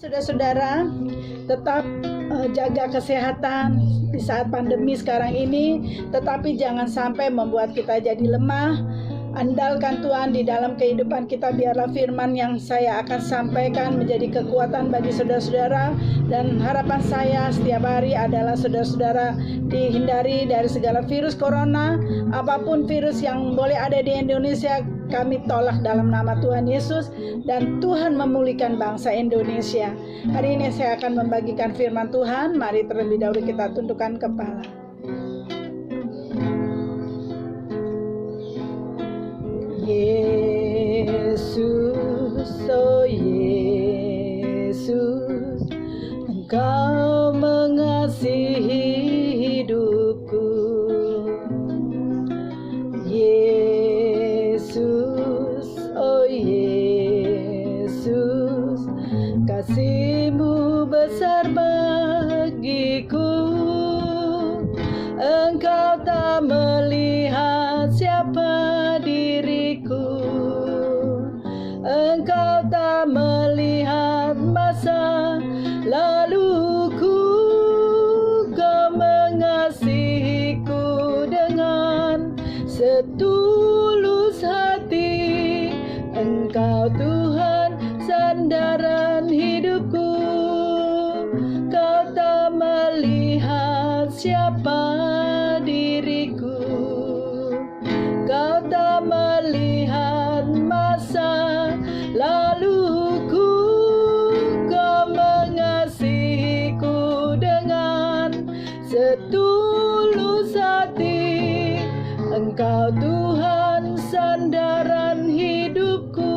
Saudara-saudara, tetap jaga kesehatan di saat pandemi sekarang ini, tetapi jangan sampai membuat kita jadi lemah. Andalkan Tuhan di dalam kehidupan kita, biarlah firman yang saya akan sampaikan menjadi kekuatan bagi saudara-saudara. Dan harapan saya setiap hari adalah saudara-saudara dihindari dari segala virus corona. Apapun virus yang boleh ada di Indonesia, kami tolak dalam nama Tuhan Yesus, dan Tuhan memulihkan bangsa Indonesia. Hari ini saya akan membagikan firman Tuhan. Mari terlebih dahulu kita tundukkan kepala. Yesus, oh Yesus, Engkau mengasihi hidupku. Yesus, oh Yesus, kasih-Mu besar bagiku. Engkau tak melihat siapa diriku, Engkau tak melihat masa laluku. Kau mengasihiku dengan setulus hati. Engkau Tuhan sandaran hidupku. Kau tak melihat siapa diriku, Kau tak melihat masa laluku. Kau mengasihiku dengan setulus hati. Engkau Tuhan sandaran hidupku.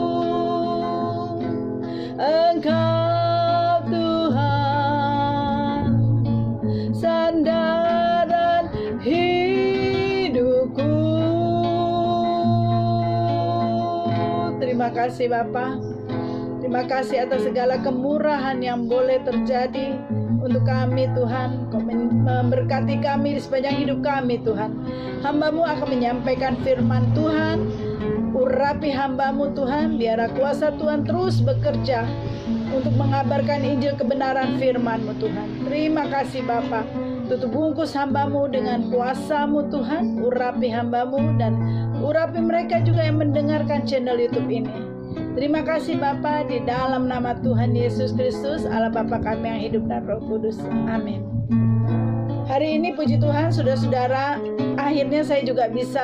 Engkau Tuhan sandaran hidupku. Terima kasih Bapa. Terima kasih atas segala kemurahan yang boleh terjadi untuk kami Tuhan. Kau memberkati kami di sepanjang hidup kami Tuhan. Hamba-Mu akan menyampaikan firman Tuhan. Urapi hamba-Mu Tuhan, biarlah kuasa Tuhan terus bekerja untuk mengabarkan Injil kebenaran firman-Mu Tuhan. Terima kasih Bapa. Tutup bungkus hamba-Mu dengan kuasa-Mu Tuhan. Urapi hamba-Mu dan urapi mereka juga yang mendengarkan channel YouTube ini. Terima kasih Bapa, di dalam nama Tuhan Yesus Kristus, Allah Bapa kami yang hidup dan Roh Kudus. Amin. Hari ini puji Tuhan saudara-saudara, akhirnya saya juga bisa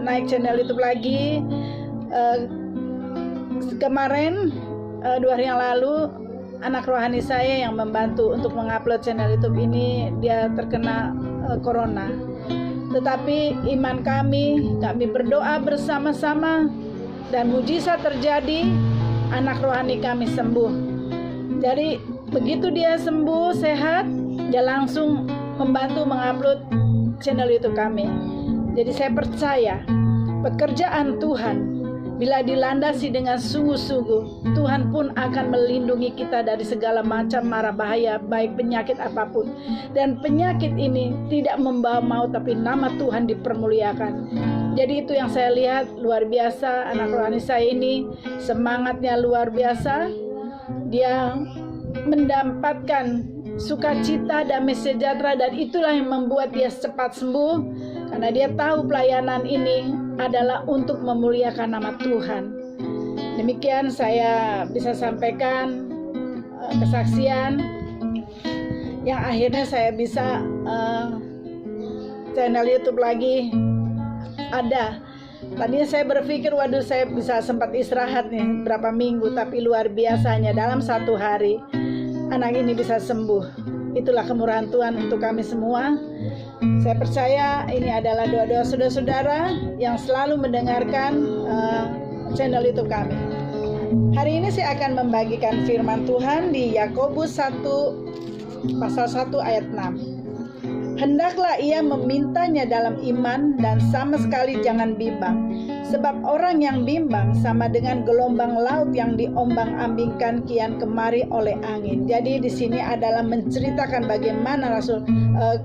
naik channel YouTube lagi. Kemarin 2 hari yang lalu, anak rohani saya yang membantu untuk mengupload channel YouTube ini, dia terkena corona. Tetapi iman kami berdoa bersama-sama dan mujizat terjadi. Anak rohani kami sembuh. Jadi begitu dia sembuh, sehat, dia langsung membantu mengupload channel YouTube kami. Jadi saya percaya pekerjaan Tuhan bila dilandasi dengan sungguh-sungguh, Tuhan pun akan melindungi kita dari segala macam mara bahaya, baik penyakit apapun. Dan penyakit ini tidak membawa maut, tapi nama Tuhan dipermuliakan. Jadi itu yang saya lihat, luar biasa. Anak rohani saya ini semangatnya luar biasa. Dia mendapatkan sukacita, damai sejahtera, dan itulah yang membuat dia cepat sembuh. Karena dia tahu pelayanan ini adalah untuk memuliakan nama Tuhan. Demikian saya bisa sampaikan kesaksian yang akhirnya saya bisa channel YouTube lagi ada. Tadinya saya berpikir, waduh saya bisa sempat istirahat nih berapa minggu, tapi luar biasanya dalam 1 hari anak ini bisa sembuh. Itulah kemurahan Tuhan untuk kami semua. Saya percaya ini adalah doa-doa saudara-saudara yang selalu mendengarkan channel YouTube kami. Hari ini saya akan membagikan firman Tuhan di Yakobus 1 pasal 1 ayat 6. Hendaklah ia memintanya dalam iman dan sama sekali jangan bimbang. Sebab orang yang bimbang sama dengan gelombang laut yang diombang-ambingkan kian kemari oleh angin. Jadi di sini adalah menceritakan bagaimana Rasul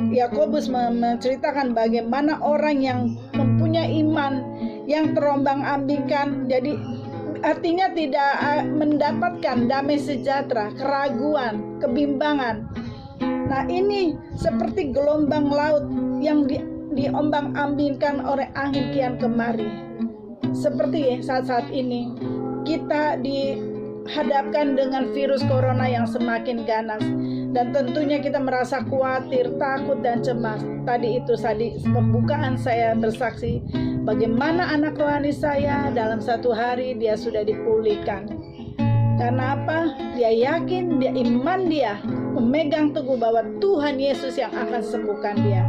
Yakobus menceritakan bagaimana orang yang mempunyai iman yang terombang-ambingkan. Jadi artinya tidak mendapatkan damai sejahtera, keraguan, kebimbangan. Nah, ini seperti gelombang laut yang diombang-ambingkan oleh angin kian kemari. Seperti saat-saat ini kita dihadapkan dengan virus corona yang semakin ganas, dan tentunya kita merasa khawatir, takut, dan cemas. Tadi pembukaan saya bersaksi bagaimana anak rohani saya dalam satu hari dia sudah dipulihkan. Karena apa? Dia yakin, iman dia memegang teguh bahwa Tuhan Yesus yang akan sembuhkan dia.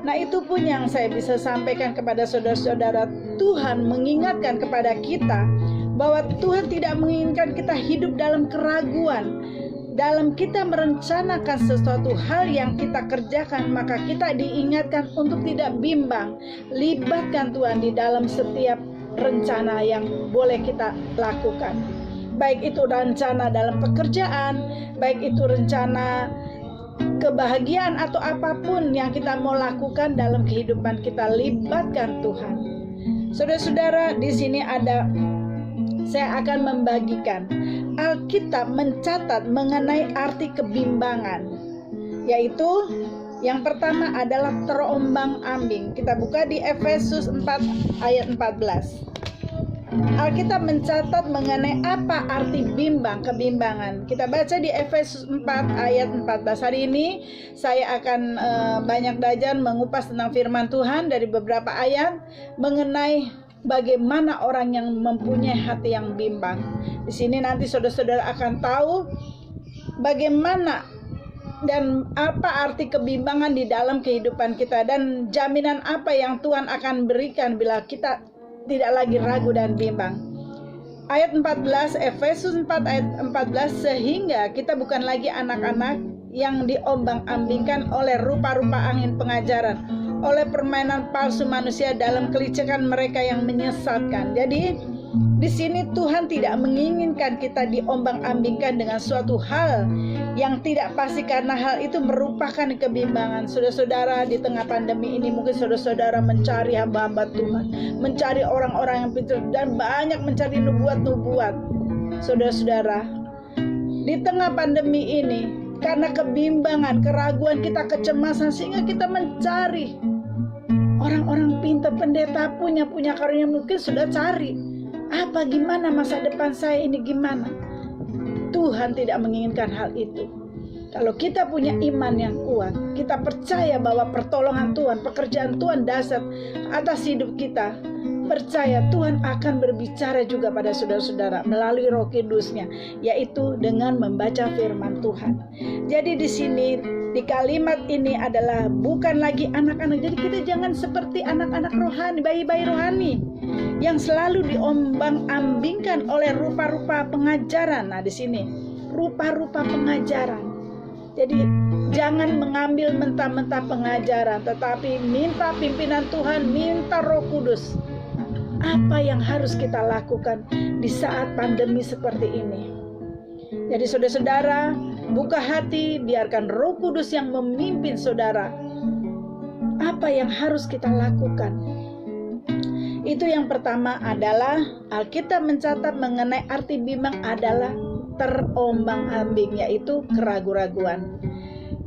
Nah, itu pun yang saya bisa sampaikan kepada saudara-saudara. Tuhan mengingatkan kepada kita bahwa Tuhan tidak menginginkan kita hidup dalam keraguan. Dalam kita merencanakan sesuatu hal yang kita kerjakan, maka kita diingatkan untuk tidak bimbang. Libatkan Tuhan di dalam setiap rencana yang boleh kita lakukan. Baik itu rencana dalam pekerjaan, baik itu rencana kebahagiaan atau apapun yang kita mau lakukan dalam kehidupan kita, libatkan Tuhan. Saudara-saudara, di sini saya akan membagikan Alkitab mencatat mengenai arti kebimbangan, yaitu yang pertama adalah terombang-ambing. Kita buka di Efesus 4 ayat 14. Alkitab mencatat mengenai apa arti kebimbangan. Kita baca di Efesus 4 ayat 14. Hari ini saya akan banyak belajar mengupas tentang firman Tuhan dari beberapa ayat mengenai bagaimana orang yang mempunyai hati yang bimbang. Di sini nanti saudara-saudara akan tahu bagaimana dan apa arti kebimbangan di dalam kehidupan kita, dan jaminan apa yang Tuhan akan berikan bila kita tidak lagi ragu dan bimbang. Ayat 14, Efesus 4 ayat 14, sehingga kita bukan lagi anak-anak yang diombang-ambingkan oleh rupa-rupa angin pengajaran, oleh permainan palsu manusia dalam kelicikan mereka yang menyesatkan. Jadi di sini Tuhan tidak menginginkan kita diombang-ambingkan dengan suatu hal yang tidak pasti, karena hal itu merupakan kebimbangan. Saudara-saudara, di tengah pandemi ini mungkin saudara-saudara mencari hamba-hamba Tuhan, mencari orang-orang yang pintar, dan banyak mencari nubuat-nubuat. Saudara-saudara, di tengah pandemi ini, karena kebimbangan, keraguan kita, kecemasan, sehingga kita mencari orang-orang pintar. Pendeta punya karunia mungkin sudah cari gimana masa depan saya ini gimana. Tuhan tidak menginginkan hal itu. Kalau kita punya iman yang kuat, kita percaya bahwa pertolongan Tuhan, pekerjaan Tuhan dasar atas hidup kita, percaya Tuhan akan berbicara juga pada saudara-saudara melalui Roh Kudus-Nya, yaitu dengan membaca firman Tuhan. Jadi di sini di kalimat ini adalah bukan lagi anak-anak. Jadi kita jangan seperti anak-anak rohani, bayi-bayi rohani yang selalu diombang-ambingkan oleh rupa-rupa pengajaran. Nah, di sini rupa-rupa pengajaran. Jadi jangan mengambil mentah-mentah pengajaran, tetapi minta pimpinan Tuhan, minta Roh Kudus. Apa yang harus kita lakukan di saat pandemi seperti ini? Jadi saudara-saudara, buka hati, biarkan Roh Kudus yang memimpin saudara. Apa yang harus kita lakukan? Itu yang pertama adalah Alkitab mencatat mengenai arti bimbang adalah terombang-ambing, yaitu keraguan-raguan.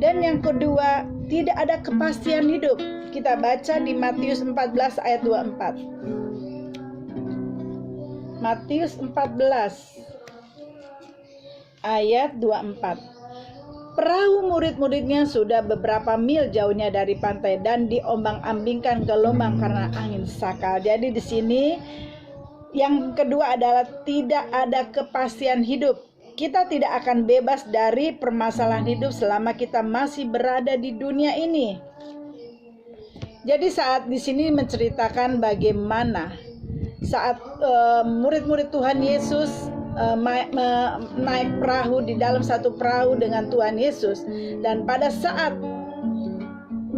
Dan yang kedua, tidak ada kepastian hidup. Kita baca di Matius 14 ayat 24. Matius 14 ayat 24. Perahu murid-muridnya sudah beberapa mil jauhnya dari pantai dan diombang-ambingkan gelombang karena angin sakal. Jadi di sini yang kedua adalah tidak ada kepastian hidup. Kita tidak akan bebas dari permasalahan hidup selama kita masih berada di dunia ini. Jadi saat di sini menceritakan bagaimana saat murid-murid Tuhan Yesus naik perahu di dalam satu perahu dengan Tuhan Yesus, dan pada saat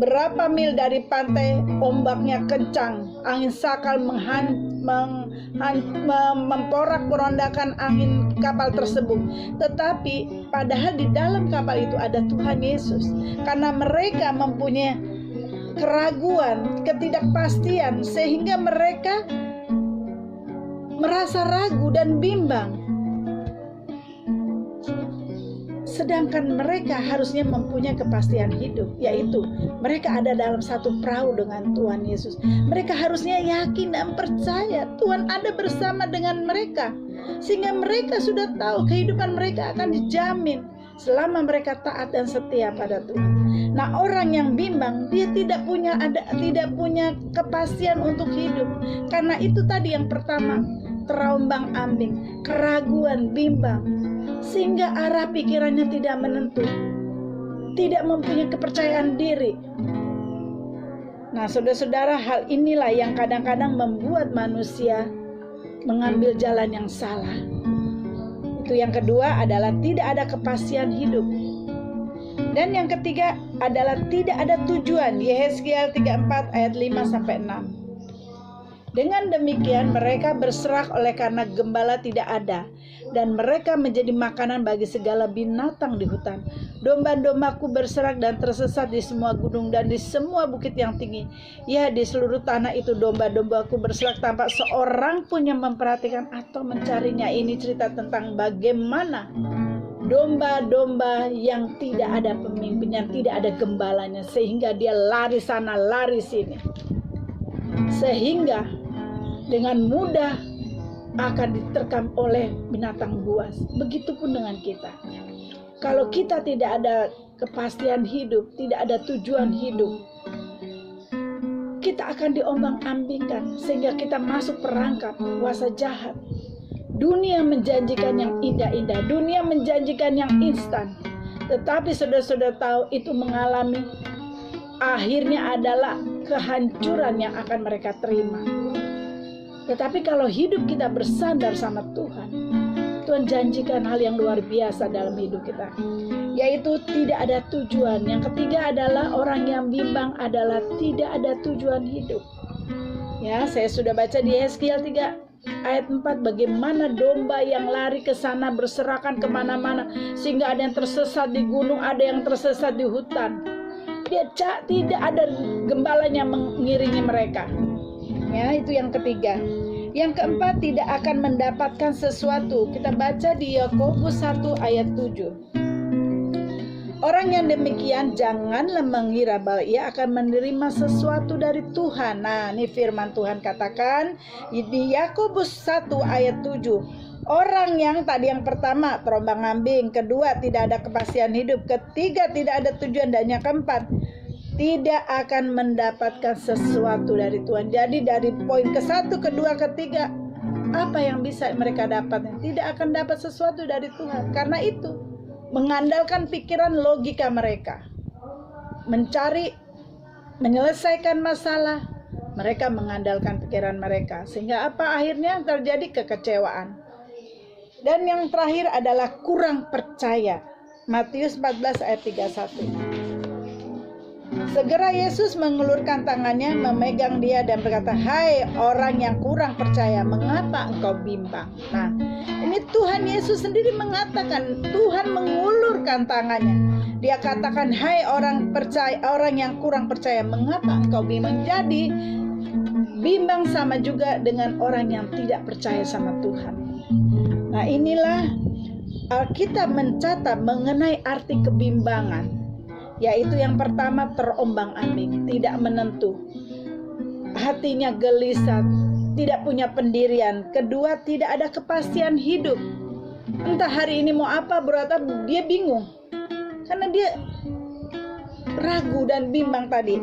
berapa mil dari pantai ombaknya kencang, angin sakal memporak-porandakan angin kapal tersebut. Tetapi padahal di dalam kapal itu ada Tuhan Yesus. Karena mereka mempunyai keraguan, ketidakpastian, sehingga mereka merasa ragu dan bimbang. Sedangkan mereka harusnya mempunyai kepastian hidup, yaitu mereka ada dalam satu perahu dengan Tuhan Yesus. Mereka harusnya yakin dan percaya Tuhan ada bersama dengan mereka, sehingga mereka sudah tahu kehidupan mereka akan dijamin selama mereka taat dan setia pada Tuhan. Nah, orang yang bimbang, dia tidak punya kepastian untuk hidup. Karena itu tadi yang pertama, terombang-ambing, keraguan, bimbang, sehingga arah pikirannya tidak menentu, tidak mempunyai kepercayaan diri. Nah, saudara-saudara, hal inilah yang kadang-kadang membuat manusia mengambil jalan yang salah. Itu yang kedua adalah tidak ada kepastian hidup. Dan yang ketiga adalah tidak ada tujuan. Yehezkiel 34 ayat 5-6. Dengan demikian mereka berserak oleh karena gembala tidak ada, dan mereka menjadi makanan bagi segala binatang di hutan. Domba-dombaku berserak dan tersesat di semua gunung dan di semua bukit yang tinggi. Ya, di seluruh tanah itu domba-dombaku berserak tanpa seorang pun yang memperhatikan atau mencarinya. Ini cerita tentang bagaimana domba-domba yang tidak ada pemimpinnya, tidak ada gembalanya, sehingga dia lari sana lari sini, sehingga dengan mudah akan diterkam oleh binatang buas. Begitupun dengan kita. Kalau kita tidak ada kepastian hidup, tidak ada tujuan hidup, kita akan diombang-ambingkan sehingga kita masuk perangkap kuasa jahat. Dunia menjanjikan yang indah-indah, dunia menjanjikan yang instan, tetapi saudara-saudara tahu itu mengalami akhirnya adalah kehancuran yang akan mereka terima. Tetapi kalau hidup kita bersandar sama Tuhan, Tuhan janjikan hal yang luar biasa dalam hidup kita, yaitu tidak ada tujuan. Yang ketiga adalah orang yang bimbang adalah tidak ada tujuan hidup. Ya, saya sudah baca di Yehezkiel 3 ayat 4, bagaimana domba yang lari ke sana berserakan kemana-mana, sehingga ada yang tersesat di gunung, ada yang tersesat di hutan. Dia tidak ada gembalanya mengiringi mereka. Ya, itu yang ketiga. Yang keempat, tidak akan mendapatkan sesuatu. Kita baca di Yakobus 1 ayat 7. Orang yang demikian janganlah mengira bahwa ia akan menerima sesuatu dari Tuhan. Nah, ini firman Tuhan katakan di Yakobus 1 ayat 7. Orang yang tadi yang pertama terombang-ambing, kedua tidak ada kepastian hidup, ketiga tidak ada tujuan, dan yang keempat tidak akan mendapatkan sesuatu dari Tuhan. Jadi dari poin ke-1, kedua, ketiga, apa yang bisa mereka dapat? Tidak akan dapat sesuatu dari Tuhan. Karena itu mengandalkan pikiran logika mereka, menyelesaikan masalah, mereka mengandalkan pikiran mereka, sehingga apa akhirnya terjadi? Kekecewaan. Dan yang terakhir adalah kurang percaya. Matius 14 ayat 31. Segera Yesus mengulurkan tangannya, memegang dia dan berkata, "Hai orang yang kurang percaya, mengapa engkau bimbang?" Nah, ini Tuhan Yesus sendiri mengatakan, Tuhan mengulurkan tangannya. Dia katakan, "Hai orang yang kurang percaya, mengapa engkau bimbang?" Jadi, bimbang sama juga dengan orang yang tidak percaya sama Tuhan. Nah, inilah Alkitab mencatat mengenai arti kebimbangan, yaitu yang pertama terombang-ambing, tidak menentu, hatinya gelisah, tidak punya pendirian. Kedua, tidak ada kepastian hidup. Entah hari ini mau apa, berapa, dia bingung karena dia ragu dan bimbang tadi.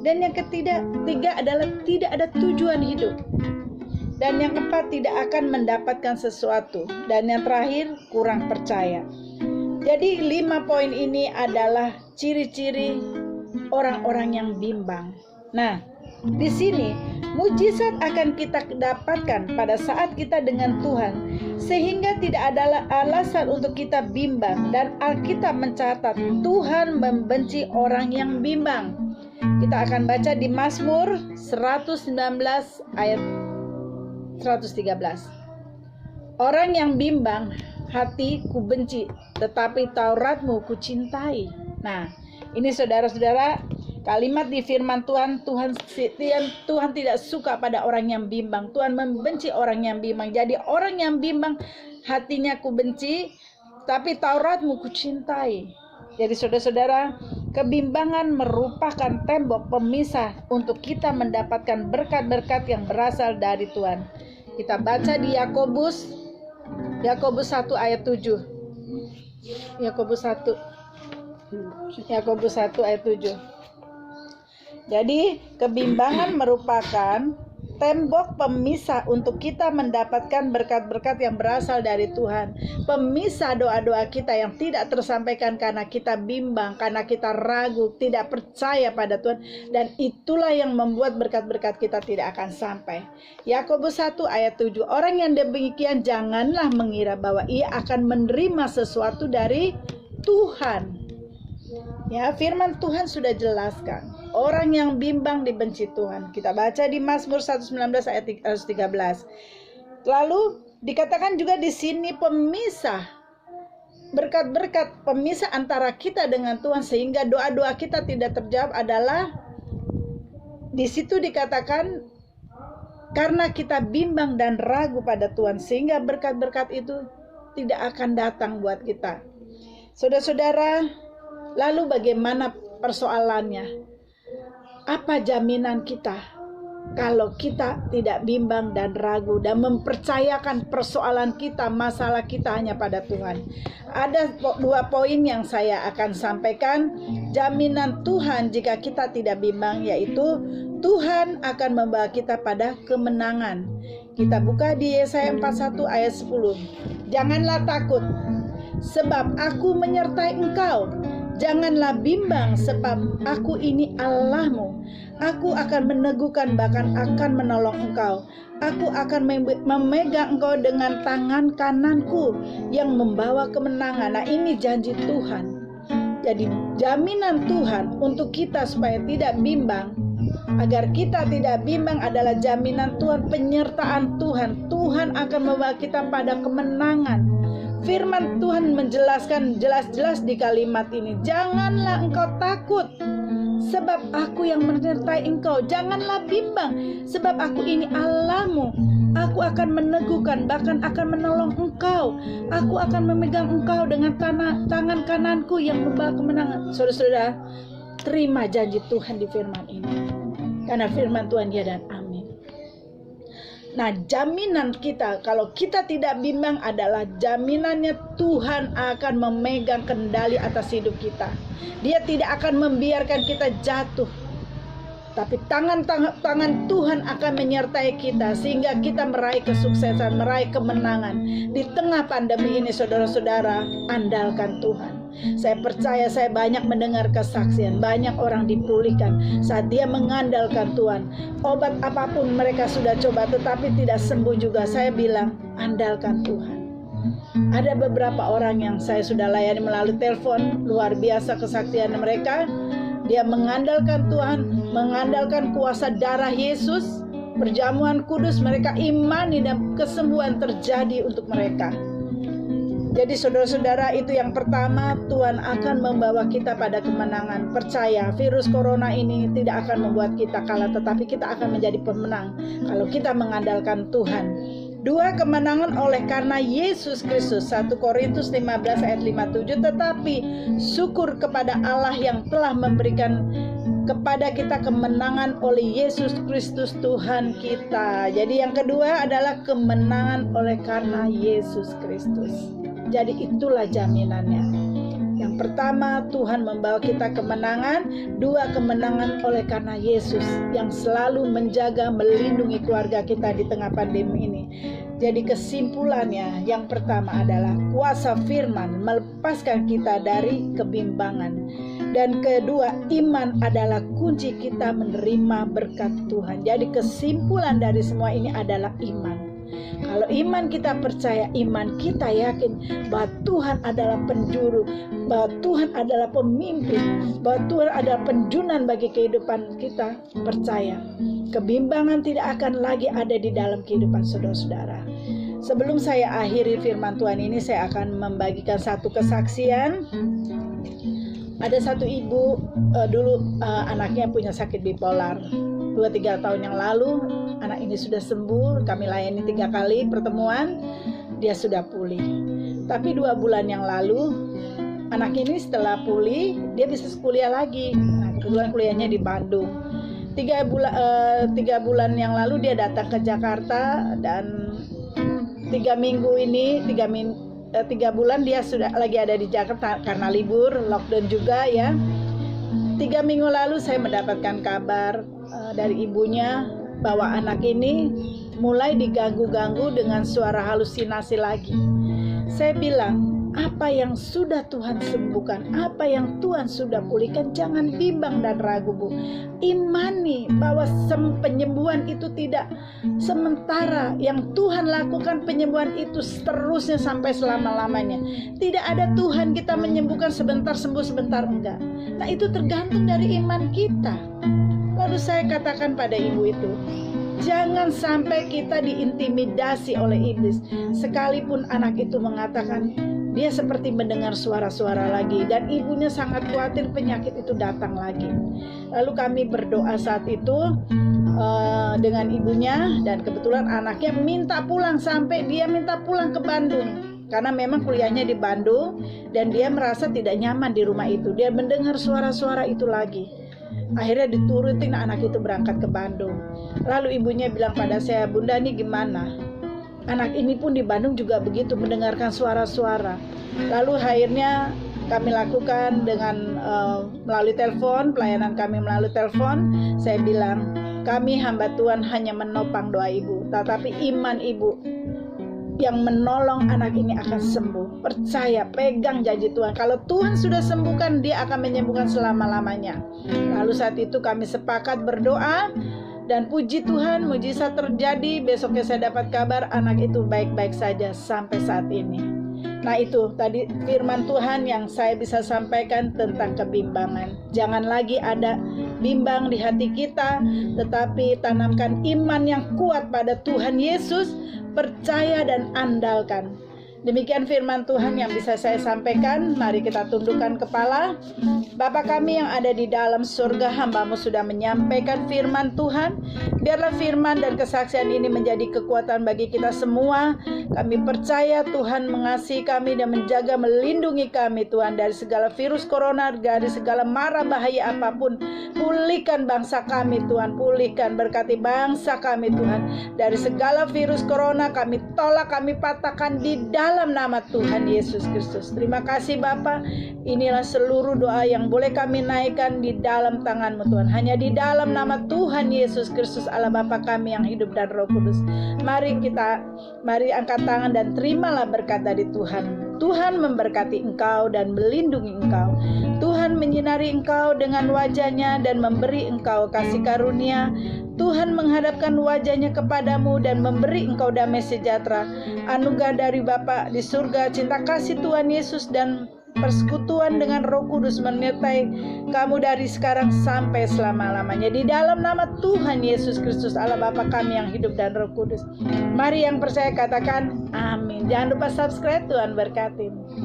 Dan yang ketiga adalah tidak ada tujuan hidup. Dan yang keempat, tidak akan mendapatkan sesuatu. Dan yang terakhir, kurang percaya. Jadi 5 poin ini adalah ciri-ciri orang-orang yang bimbang. Nah, di sini mujizat akan kita dapatkan pada saat kita dengan Tuhan, sehingga tidak ada alasan untuk kita bimbang. Dan Alkitab mencatat Tuhan membenci orang yang bimbang. Kita akan baca di Mazmur 119 ayat 113. Orang yang bimbang hati ku benci, tetapi Tauratmu ku cintai. Nah, ini saudara-saudara, Kalimat di firman Tuhan, Tuhan tidak suka pada orang yang bimbang. Tuhan membenci orang yang bimbang. Jadi orang yang bimbang hatinya ku benci, tapi Tauratmu ku cintai. Jadi saudara-saudara, kebimbangan merupakan tembok pemisah untuk kita mendapatkan berkat-berkat yang berasal dari Tuhan. Kita baca di Yakobus 1 ayat 7. Yakobus 1 ayat 7. Jadi kebimbangan merupakan tembok pemisah untuk kita mendapatkan berkat-berkat yang berasal dari Tuhan. Pemisah doa-doa kita yang tidak tersampaikan karena kita bimbang, karena kita ragu, tidak percaya pada Tuhan. Dan itulah yang membuat berkat-berkat kita tidak akan sampai. Yakobus 1 ayat 7. Orang yang demikian janganlah mengira bahwa ia akan menerima sesuatu dari Tuhan. Ya, firman Tuhan sudah jelaskan. Orang yang bimbang dibenci Tuhan. Kita baca di Mazmur 119 ayat 113. Lalu dikatakan juga di sini pemisah. Berkat-berkat pemisah antara kita dengan Tuhan sehingga doa-doa kita tidak terjawab adalah di situ dikatakan karena kita bimbang dan ragu pada Tuhan sehingga berkat-berkat itu tidak akan datang buat kita. Saudara-saudara, lalu bagaimana persoalannya? Apa jaminan kita kalau kita tidak bimbang dan ragu dan mempercayakan persoalan kita, masalah kita hanya pada Tuhan? Ada 2 poin yang saya akan sampaikan. Jaminan Tuhan jika kita tidak bimbang, yaitu Tuhan akan membawa kita pada kemenangan. Kita buka di Yesaya 41 ayat 10. Janganlah takut, sebab aku menyertai engkau. Janganlah bimbang, sebab aku ini Allahmu. Aku akan meneguhkan, bahkan akan menolong engkau. Aku akan memegang engkau dengan tangan kananku yang membawa kemenangan. Nah, ini janji Tuhan. Jadi jaminan Tuhan untuk kita supaya tidak bimbang. Agar kita tidak bimbang adalah jaminan Tuhan, penyertaan Tuhan. Tuhan akan membawa kita pada kemenangan. Firman Tuhan menjelaskan jelas-jelas di kalimat ini. Janganlah engkau takut, sebab aku yang menyertai engkau. Janganlah bimbang, sebab aku ini Allahmu. Aku akan meneguhkan, bahkan akan menolong engkau. Aku akan memegang engkau dengan tangan kananku yang membawa kemenangan. Saudara-saudara, terima janji Tuhan di firman ini. Karena firman Tuhan ya dan amin. Nah, jaminan kita kalau kita tidak bimbang adalah jaminannya Tuhan akan memegang kendali atas hidup kita. Dia tidak akan membiarkan kita jatuh. Tapi tangan Tuhan akan menyertai kita sehingga kita meraih kesuksesan, meraih kemenangan. Di tengah pandemi ini saudara-saudara, andalkan Tuhan. Saya percaya saya banyak mendengar kesaksian, banyak orang dipulihkan saat dia mengandalkan Tuhan. Obat apapun mereka sudah coba tetapi tidak sembuh juga. Saya bilang, andalkan Tuhan. Ada beberapa orang yang saya sudah layani melalui telepon, luar biasa kesaksian mereka. Dia mengandalkan Tuhan, mengandalkan kuasa darah Yesus, perjamuan kudus, mereka imani dan kesembuhan terjadi untuk mereka. Jadi saudara-saudara, itu yang pertama, Tuhan akan membawa kita pada kemenangan. Percaya, virus corona ini tidak akan membuat kita kalah, tetapi kita akan menjadi pemenang kalau kita mengandalkan Tuhan. 2, kemenangan oleh karena Yesus Kristus. 1 Korintus 15 ayat 57. Tetapi syukur kepada Allah yang telah memberikan kepada kita kemenangan oleh Yesus Kristus Tuhan kita. Jadi yang kedua adalah kemenangan oleh karena Yesus Kristus. Jadi itulah jaminannya. Yang pertama, Tuhan membawa kita kemenangan. 2, kemenangan oleh karena Yesus yang selalu menjaga, melindungi keluarga kita di tengah pandemi ini. Jadi kesimpulannya, yang pertama adalah kuasa firman melepaskan kita dari kebimbangan. Dan kedua, iman adalah kunci kita menerima berkat Tuhan. Jadi kesimpulan dari semua ini adalah iman. Kalau iman kita percaya, iman kita yakin bahwa Tuhan adalah penjuru, bahwa Tuhan adalah pemimpin, bahwa Tuhan adalah penjunan bagi kehidupan kita, percaya kebimbangan tidak akan lagi ada di dalam kehidupan saudara-saudara. Sebelum saya akhiri firman Tuhan ini, saya akan membagikan satu kesaksian. Ada satu ibu dulu anaknya punya sakit bipolar. 2-3 tahun yang lalu anak ini sudah sembuh. Kami layani 3 kali pertemuan, dia sudah pulih. Tapi 2 bulan yang lalu anak ini setelah pulih dia bisa kuliah lagi. Nah, kebetulan kuliahnya di Bandung. 3 bulan yang lalu dia datang ke Jakarta, dan 3 bulan dia sudah lagi ada di Jakarta karena libur, lockdown juga ya. 3 minggu lalu saya mendapatkan kabar dari ibunya bahwa anak ini mulai diganggu-ganggu dengan suara halusinasi lagi. Saya bilang, apa yang sudah Tuhan sembuhkan, apa yang Tuhan sudah pulihkan, jangan bimbang dan ragu, Bu. Imani bahwa penyembuhan itu tidak sementara. Yang Tuhan lakukan penyembuhan itu seterusnya sampai selama-lamanya. Tidak ada Tuhan kita menyembuhkan sebentar sembuh, sebentar enggak. Nah, itu tergantung dari iman kita. Lalu saya katakan pada ibu itu, jangan sampai kita diintimidasi oleh iblis. Sekalipun anak itu mengatakan dia seperti mendengar suara-suara lagi, dan ibunya sangat khawatir penyakit itu datang lagi. Lalu kami berdoa saat itu dengan ibunya, dan kebetulan anaknya minta pulang, sampai dia minta pulang ke Bandung. Karena memang kuliahnya di Bandung, dan dia merasa tidak nyaman di rumah itu. Dia mendengar suara-suara itu lagi. Akhirnya diturutin anak itu berangkat ke Bandung. Lalu ibunya bilang pada saya, Bunda, ini gimana? Anak ini pun di Bandung juga begitu, mendengarkan suara-suara. Lalu akhirnya kami lakukan dengan melalui telepon, pelayanan kami melalui telepon. Saya bilang, kami hamba Tuhan hanya menopang doa ibu, tetapi iman ibu yang menolong anak ini akan sembuh. Percaya, pegang janji Tuhan. Kalau Tuhan sudah sembuhkan, dia akan menyembuhkan selama-lamanya. Lalu saat itu kami sepakat berdoa, dan puji Tuhan, mujizat terjadi. Besoknya saya dapat kabar anak itu baik-baik saja sampai saat ini. Nah, itu tadi firman Tuhan yang saya bisa sampaikan tentang kebimbangan. Jangan lagi ada bimbang di hati kita, tetapi tanamkan iman yang kuat pada Tuhan Yesus, percaya dan andalkan. Demikian firman Tuhan yang bisa saya sampaikan. Mari kita tundukkan kepala. Bapa kami yang ada di dalam surga, hamba-Mu sudah menyampaikan firman Tuhan. Biarlah firman dan kesaksian ini menjadi kekuatan bagi kita semua. Kami percaya Tuhan mengasihi kami dan menjaga, melindungi kami Tuhan dari segala virus corona, dari segala mara bahaya apapun. Pulihkan bangsa kami Tuhan, pulihkan, berkati bangsa kami Tuhan. Dari segala virus corona kami tolak, kami patahkan di dalam nama Tuhan Yesus Kristus. Terima kasih Bapa. Inilah seluruh doa yang boleh kami naikkan di dalam tangan-Mu Tuhan. Hanya di dalam nama Tuhan Yesus Kristus Allah Bapa kami yang hidup dan Roh Kudus. Mari angkat tangan dan terimalah berkat dari Tuhan. Tuhan memberkati engkau dan melindungi engkau. Tuhan menyinari engkau dengan wajah-Nya dan memberi engkau kasih karunia. Tuhan menghadapkan wajah-Nya kepadamu dan memberi engkau damai sejahtera. Anugerah dari Bapa di surga, cinta kasih Tuhan Yesus dan persekutuan dengan Roh Kudus menyertai kamu dari sekarang sampai selama-lamanya. Di dalam nama Tuhan Yesus Kristus Allah Bapa kami yang hidup dan Roh Kudus. Mari yang percaya katakan amin. Jangan lupa subscribe. Tuhan berkati.